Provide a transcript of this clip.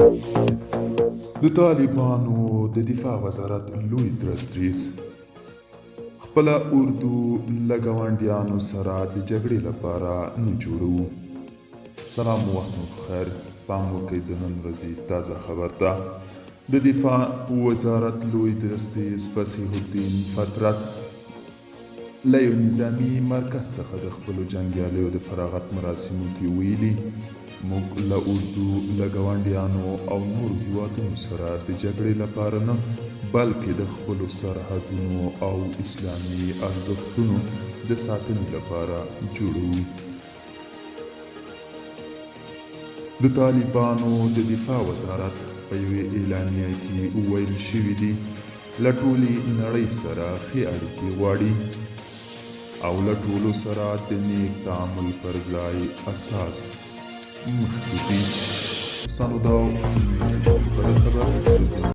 د طالبانو د دفاع وزارت لوی درستریز خپله اردو له ګاونډیانو سره د جګړې لپاره نه جوړوو. سلام، وخت مو بخیر. پام وکړئ د نن ورځې تازه خبر ته. د دفاع وزارت لوی درستریز فصیح الدین فطرت له یو نظامي مرکز څخه د خپلو جنګیالیو د فراغت مراسمو کې ویلي: موږ له اردو له ګاونډیانو او نورو هیوادونو سره د جګړې لپاره نه، بلکې د خپلو سرحدونو او اسلامي ارزښتونو د ساتنې لپاره جوړوو. د طالبانو د دفاع وزارت په یوې اعلامیه کې ویل شوي دي: له ټولې نړۍ سره ښې اړیکې غواړي او له ټولو سره د نیک تعامل پر ځای اساس مخکې ځي. سانوداو